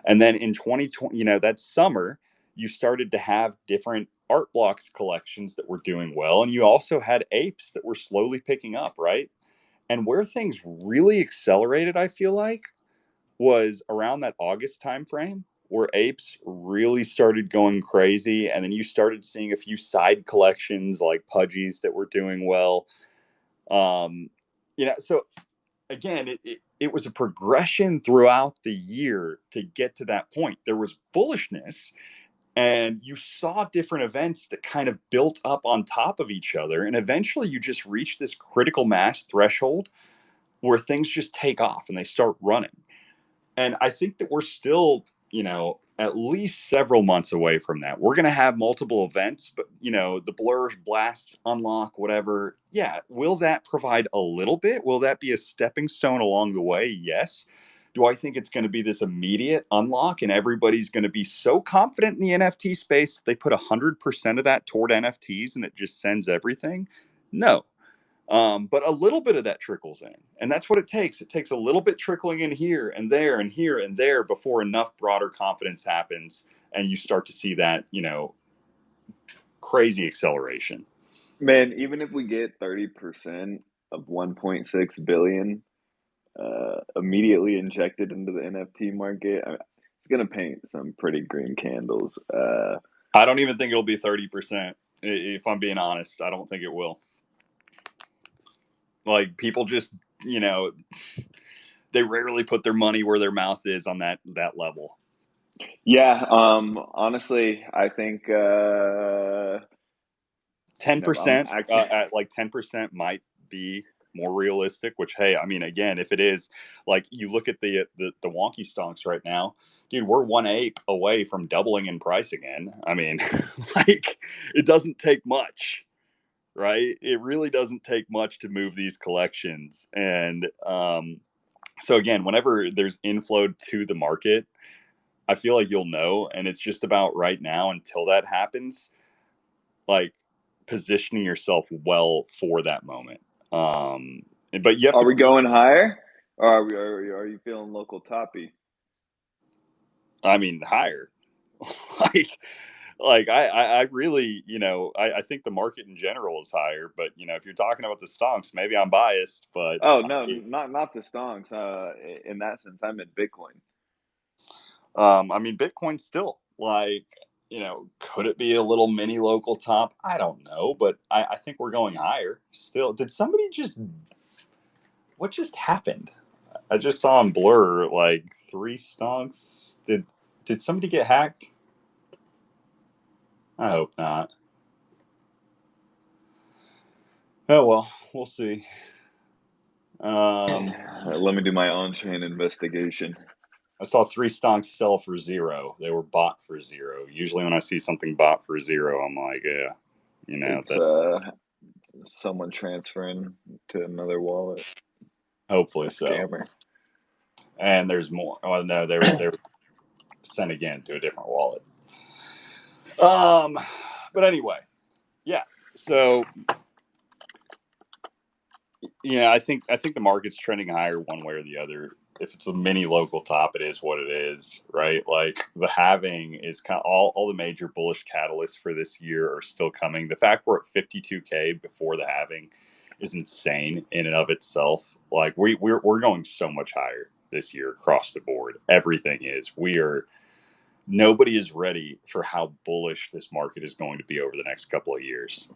And then in 2020, that summer, you started to have different art blocks collections that were doing well. And you also had apes that were slowly picking up, right? And where things really accelerated, I feel like, was around that August timeframe, where apes really started going crazy. And then you started seeing a few side collections like Pudgies that were doing well. So again, it was a progression throughout the year to get to that point. There was bullishness, and you saw different events that kind of built up on top of each other. And eventually you just reach this critical mass threshold where things just take off and they start running. And I think that we're still, at least several months away from that. We're going to have multiple events, but, the blur, blast, unlock, whatever. Yeah. Will that provide a little bit? Will that be a stepping stone along the way? Yes. Do I think it's going to be this immediate unlock and everybody's going to be so confident in the NFT space they put 100% of that toward NFTs and it just sends everything? No. But a little bit of that trickles in, and that's what it takes. It takes a little bit trickling in here and there and here and there before enough broader confidence happens, and you start to see that crazy acceleration. Man, even if we get 30% of 1.6 billion immediately injected into the NFT market, it's gonna paint some pretty green candles. I don't even think it'll be 30%. If I'm being honest, I don't think it will. Like people just, they rarely put their money where their mouth is on that level. Yeah, honestly, I think 10%, actually at like 10% might be more realistic. Which, hey, I mean, again, if it is, like, you look at the Wonky Stonks right now, dude, we're one ape away from doubling in price again. I mean, like, it doesn't take much. right? It really doesn't take much to move these collections. And so again, whenever there's inflow to the market, I feel like you'll know. And it's just about right now until that happens, like positioning yourself well for that moment. But you have Are to, we going higher, or are you feeling local toppy? I mean, higher. like I really, I think the market in general is higher, but if you're talking about the stonks, maybe I'm biased, but Oh no, not the stonks. In that sense, I meant Bitcoin. I mean, Bitcoin still could it be a little mini local top? I don't know, but I think we're going higher still. What just happened? I just saw on Blur like 3 stonks. Did somebody get hacked? I hope not. Oh well, we'll see. Let me do my on-chain investigation. I saw 3 stonks sell for 0. They were bought for 0. Usually, when I see something bought for 0, I'm like, yeah, It's that. someone transferring to another wallet. Hopefully A so. scammer. And there's more. Oh no, they were sent again to a different wallet. But anyway, yeah. So I think the market's trending higher one way or the other. If it's a mini local top, it is what it is, right? Like the halving is kind of all the major bullish catalysts for this year are still coming. The fact we're at 52K before the halving is insane in and of itself. Like we're going so much higher this year across the board. Everything is. Nobody is ready for how bullish this market is going to be over the next couple of years.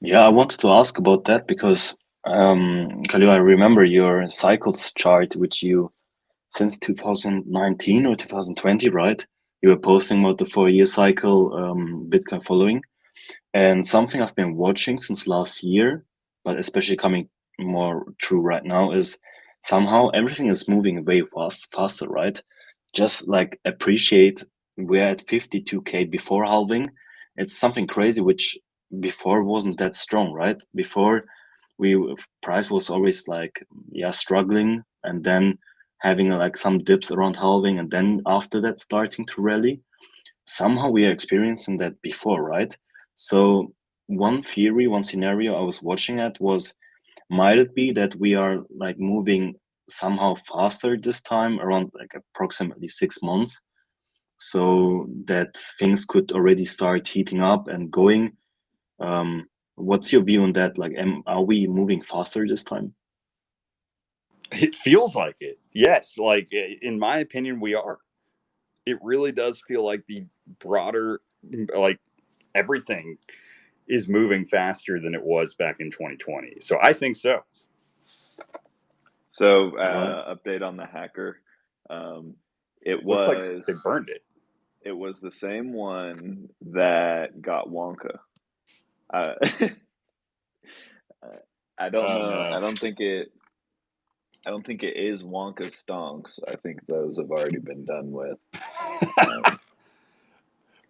Yeah, I wanted to ask about that because, Khalil, I remember your cycles chart, which you, since 2019 or 2020, right? You were posting about the 4-year cycle, Bitcoin following. And something I've been watching since last year, but especially coming more true right now, is somehow everything is moving way faster, right? Just like appreciate we're at 52K before halving. It's something crazy, which before wasn't that strong, right? Before price was always like, yeah, struggling and then having like some dips around halving and then after that starting to rally. Somehow we are experiencing that before, right? So one theory, one scenario I was watching at was, might it be that we are like moving somehow faster this time around like approximately 6 months, so that things could already start heating up and going? What's your view on that? Like, are we moving faster this time? It feels like it. Yes, like in my opinion, we are. It really does feel like the broader, like everything is moving faster than it was back in 2020. So I think so. So, Right. update on the hacker. It Looks like was they burned it. it was the same one that got Wonka. Uh, I don't Oh know. no. I don't think it is Wonka Stonks. I think those have already been done with. Um,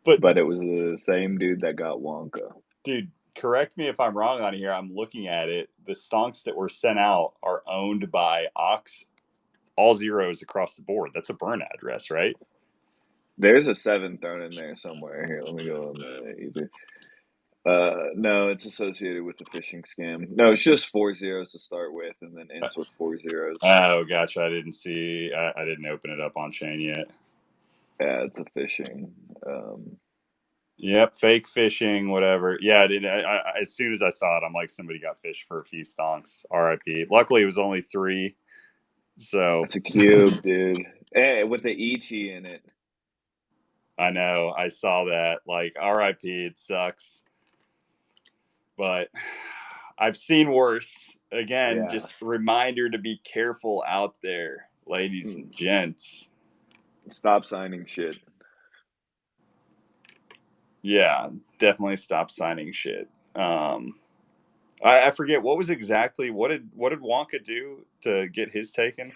But but it was the same dude that got Wonka. dude, correct me if I'm wrong on here. I'm looking at it. The stonks that were sent out are owned by Ox, all zeros across the board. That's a burn address, right? There's a 7 thrown in there somewhere. Here, let me go on the Ether. No, it's associated with the phishing scam. No, it's just 4 zeros to start with, and then ends with 4 zeros. Oh, gotcha. I didn't see. I didn't open it up on chain yet. Yeah, it's a phishing. Yep, fake phishing, whatever. Yeah, I did. As soon as I saw it, I'm like, somebody got fished for a few stonks. R.I.P. Luckily, it was only 3. So It's a cube, dude. Hey, with the Ichi in it. I know I saw that. Like, R.I.P. It sucks, but I've seen worse. Again, Yeah. just a reminder to be careful out there, ladies and gents. Stop signing shit. Yeah, definitely stop signing shit. I forget what did Wonka do to get his taken?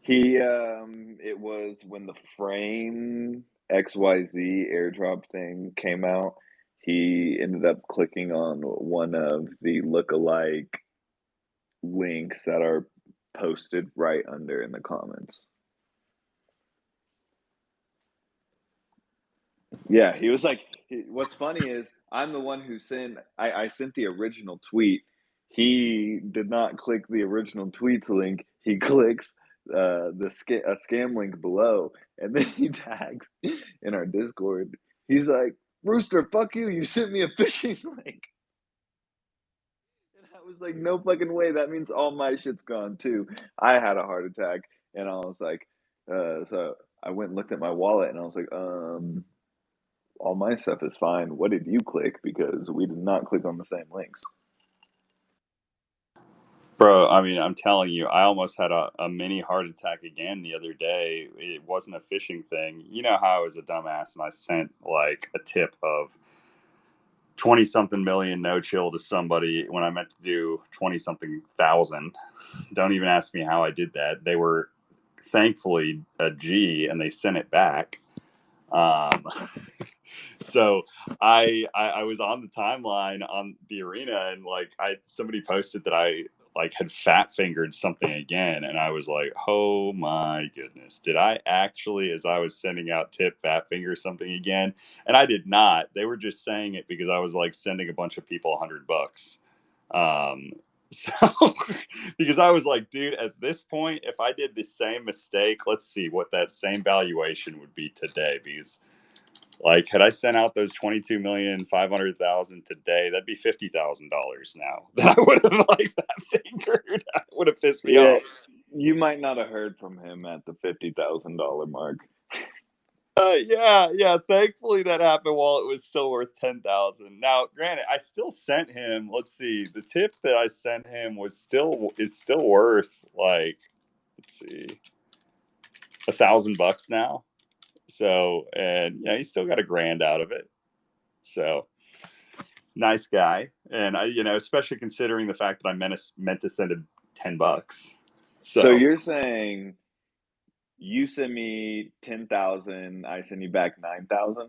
It was when the Frame XYZ airdrop thing came out. he ended up clicking on one of the look-alike links that are posted right under in the comments. Yeah, he was like, what's funny is I'm the one who I sent the original tweet. He did not click the original tweet's link. He clicks a scam link below, and then he tags in our Discord. He's like, Rooster, fuck you. You sent me a phishing link. And I was like, no fucking way. That means all my shit's gone too. I had a heart attack, and I was like, so I went and looked at my wallet, and I was like, all my stuff is fine. What did you click? Because we did not click on the same links. Bro, I mean, I'm telling you, I almost had a mini heart attack again the other day. It wasn't a phishing thing. You know how I was a dumbass and I sent like a tip of 20 something million no chill to somebody when I meant to do 20 something thousand. Don't even ask me how I did that. They were thankfully a G and they sent it back. So I was on the timeline on the arena and like somebody posted that I like had fat fingered something again, and I was like, oh my goodness, did I actually, as I was sending out tip, fat finger something again? And I did not. They were just saying it because I was like sending a bunch of people $100. So because I was like, dude, at this point, if I did the same mistake, let's see what that same valuation would be today. Because like, had I sent out those 22,500,000 today, that'd be $50,000 now that I would have like that fingered. That would have pissed me Yeah, off. you might not have heard from him at the $50,000 mark. Yeah. Thankfully, that happened while it was still worth 10,000. Now, granted, I still sent him. Let's see, the tip that I sent him is still worth like, let's see, $1,000 now. So, and yeah, he still got $1,000 out of it. So, nice guy, and I, especially considering the fact that I meant to send him $10. So So, you're saying you send me 10,000, I send you back 9,000?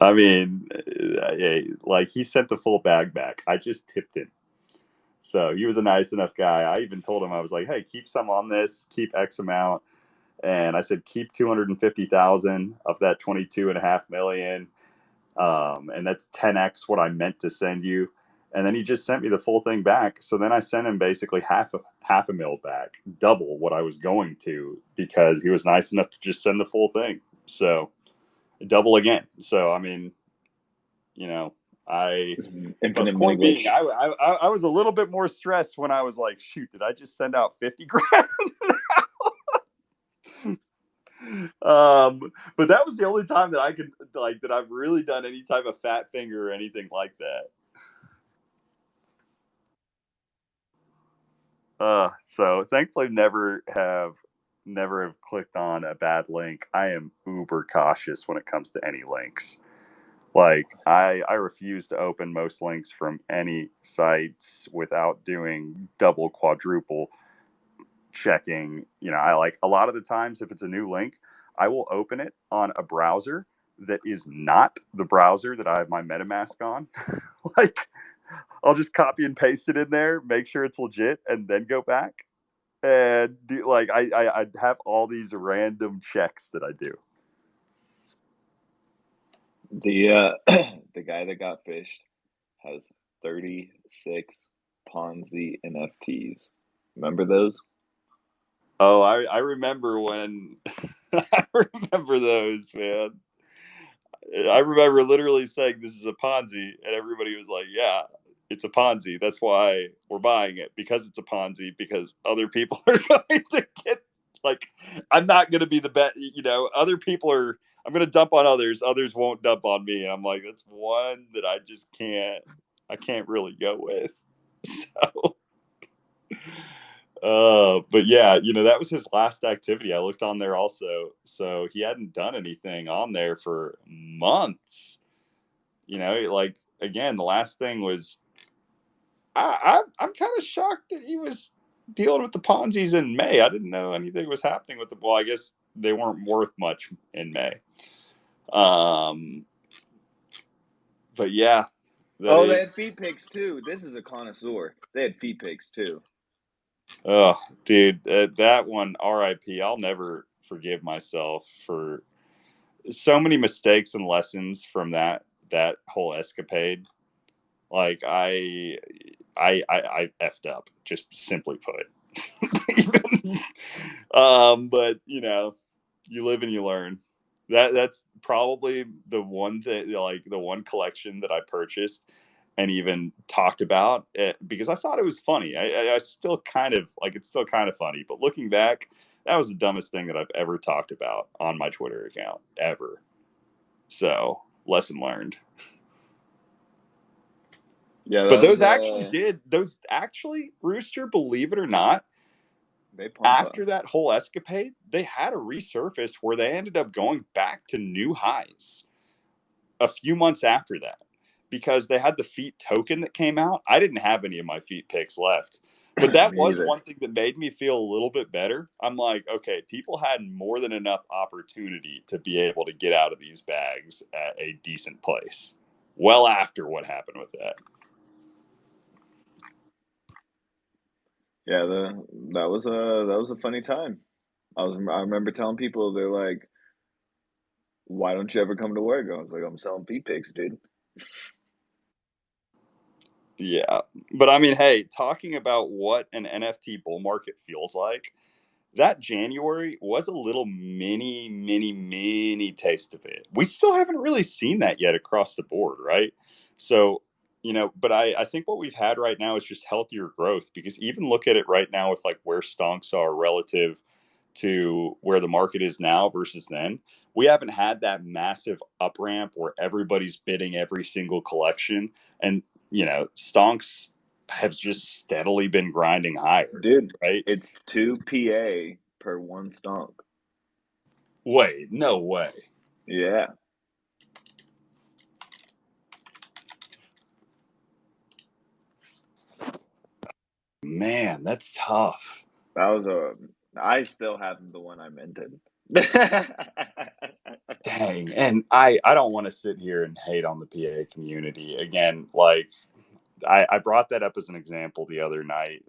I mean, like he sent the full bag back. I just tipped him. So he was a nice enough guy. I even told him, I was like, hey, keep some on this, keep X amount. And I said, keep 250,000 of that 22.5 million. And that's 10x what I meant to send you. And then he just sent me the full thing back. So then I sent him basically half a mil back, double what I was going to, because he was nice enough to just send the full thing. So double again. So I mean, but Infinite mini point being, glitch. I was a little bit more stressed when I was like, shoot, did I just send out 50 grand? But that was the only time that I could like that I've really done any type of fat finger or anything like that. So thankfully never have clicked on a bad link. I am uber cautious when it comes to any links. Like I refuse to open most links from any sites without doing double, quadruple checking. I like a lot of the times if it's a new link, I will open it on a browser that is not the browser that I have my MetaMask on. Like I'll just copy and paste it in there, make sure it's legit, and then go back and do like I have all these random checks that I do. The the guy that got fished has 36 Ponzi NFTs. Remember those? Oh, I remember when I remember those, man. I remember literally saying this is a Ponzi, and everybody was like, "Yeah, it's a Ponzi. That's why we're buying it, because it's a Ponzi. Because other people are going to get like, I'm not going to be the bet. Other people are. I'm going to dump on others. Others won't dump on me. And I'm like, that's one that I just can't. I can't really go with. So, but yeah, that was his last activity. I looked on there also, so he hadn't done anything on there for months. Like again, the last thing was I'm kind of shocked that he was dealing with the Ponzi's in May. I didn't know anything was happening with the. Well, I guess they weren't worth much in May. But yeah, that Oh, they had is. feet pics too. This is a connoisseur. They had feet pics too. Oh, dude, that one, RIP. I'll never forgive myself for so many mistakes and lessons from that whole escapade. Like I effed up, just simply put. Even, but you live and you learn. That's probably the one thing, like the one collection that I purchased and even talked about it because I thought it was funny. I still kind of like it's still kind of funny, but looking back, that was the dumbest thing that I've ever talked about on my Twitter account ever. So lesson learned. Yeah, But that was those actually, Rooster, believe it or not, they pump up. after that whole escapade, they had a resurface where they ended up going back to new highs a few months after that because they had the feet token that came out. I didn't have any of my feet picks left, but that Me was either. one thing that made me feel a little bit better. I'm like, okay, people had more than enough opportunity to be able to get out of these bags at a decent place. Well, after what happened with that. Yeah, that was a funny time. I remember telling people, they're like, "Why don't you ever come to work?" I was like, "I'm selling feet pics, dude." Yeah. But I mean, hey, talking about what an NFT bull market feels like, that January was a little mini taste of it. We still haven't really seen that yet across the board, right? So, but I think what we've had right now is just healthier growth because even look at it right now with like where stonks are relative to where the market is now versus then. We haven't had that massive up ramp where everybody's bidding every single collection. And, stonks have just steadily been grinding higher, Dude, right? it's 2 PA per one stonk. Wait, no way. Yeah, Man, that's tough. that was a. I still have the one I minted. Dang. And I don't want to sit here and hate on the PA community. Again, like I brought that up as an example the other night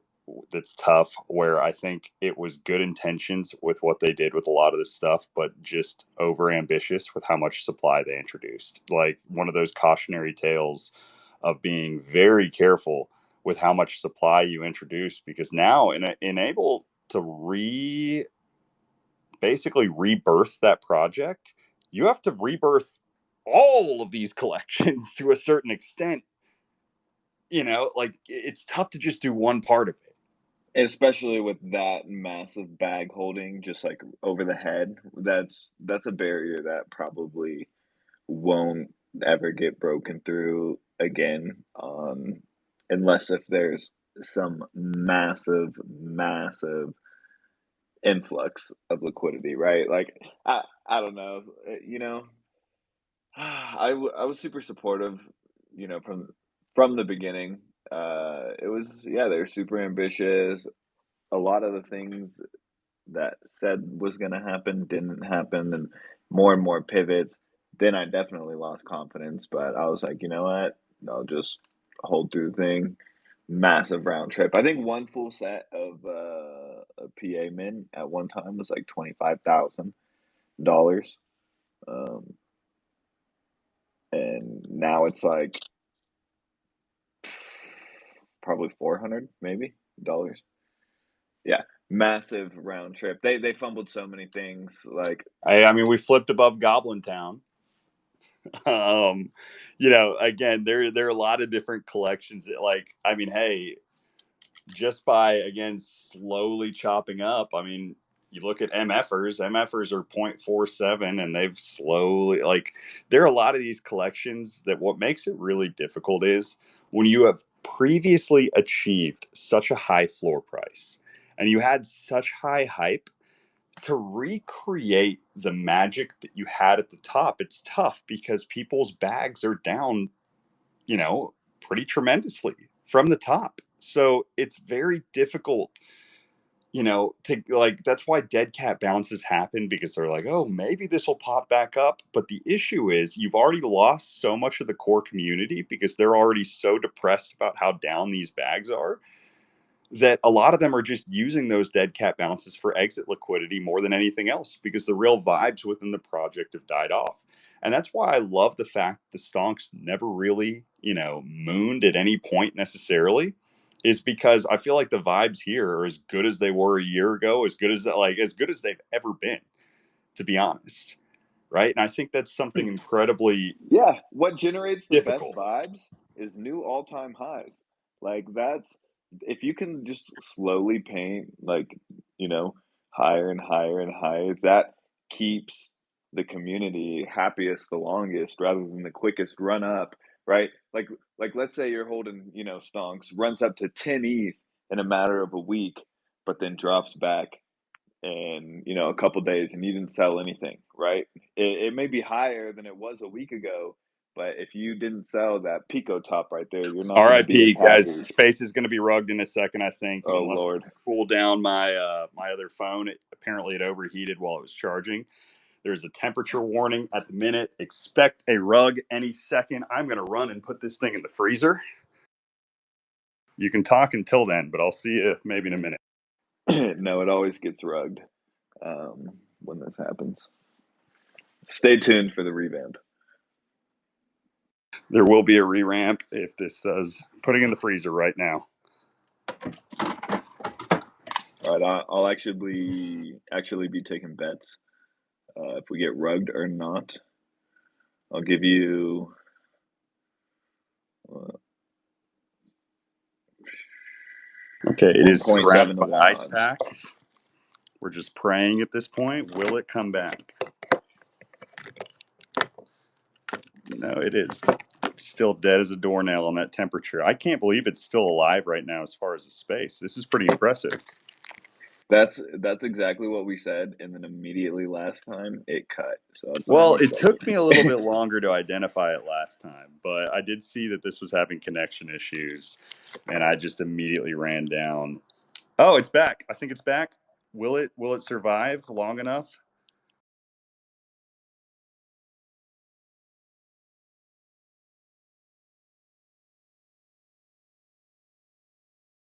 that's tough, where I think it was good intentions with what they did with a lot of this stuff, but just over ambitious with how much supply they introduced. Like one of those cautionary tales of being very careful with how much supply you introduce, because now enable to basically rebirth that project, you have to rebirth all of these collections to a certain extent. Like it's tough to just do one part of it. Especially with that massive bag holding just like over the head. That's a barrier that probably won't ever get broken through again, unless if there's some massive influx of liquidity, right? Like I don't know, I was super supportive, from the beginning. It was, yeah, they're super ambitious. A lot of the things that said was going to happen didn't happen, and more pivots. Then I definitely lost confidence, but I was like, you know what? I'll just hold through the thing. Massive round trip. I think one full set of a PA min at one time was like $25,000, um, and now it's like probably 400 maybe dollars. Yeah, massive round trip. They fumbled so many things. Like, I mean, we flipped above Goblin Town. um, again, there are a lot of different collections that, like, I mean, hey, just by again slowly chopping up. I mean, you look at MFers. MFers are 0.47, and they've slowly, like, there are a lot of these collections that what makes it really difficult is when you have previously achieved such a high floor price and you had such high hype to recreate the magic that you had at the top. It's tough because people's bags are down, pretty tremendously from the top. So it's very difficult that's why dead cat bounces happen, because they're like, oh, maybe this will pop back up. But the issue is you've already lost so much of the core community because they're already so depressed about how down these bags are, that a lot of them are just using those dead cat bounces for exit liquidity more than anything else, because the real vibes within the project have died off. And that's why I love the fact the stonks never really, mooned at any point necessarily, is because I feel like the vibes here are as good as they were a year ago, as good as they've ever been, to be honest. Right. And I think that's something incredibly Yeah, what generates the best difficult. vibes is new all-time highs. Like that's if you can just slowly paint higher and higher and higher, that keeps the community happiest the longest rather than the quickest run up, right? Like let's say you're holding, stonks, runs up to 10 ETH in a matter of a week, but then drops back in a couple days and you didn't sell anything, right? It may be higher than it was a week ago, but if you didn't sell that pico top right there, you're not going to be as RIP, guys. happy. Space is going to be rugged in a second, I think, Oh unless Lord. I cool down my other phone. Apparently, it overheated while it was charging. There's a temperature warning at the minute. Expect a rug any second. I'm going to run and put this thing in the freezer. You can talk until then, but I'll see you maybe in a minute. No, it always gets rugged when this happens. Stay tuned for the revamp. There will be a re-ramp if this does. Putting in the freezer right now. All right, I'll actually be taking bets if we get rugged or not. I'll give you. Okay, it is 1.7 surrounded to by 1 ice odds. packs. We're just praying at this point. Will it come back? No, it is still dead as a doornail on that temperature. I can't believe it's still alive right now as far as the space. This is pretty impressive. That's exactly what we said, and then immediately last time it cut. So it's Well, already it took me a little shaking. bit longer to identify it last time, but I did see that this was having connection issues, and I just immediately ran down. Oh, it's back. I think it's back. Will it survive long enough?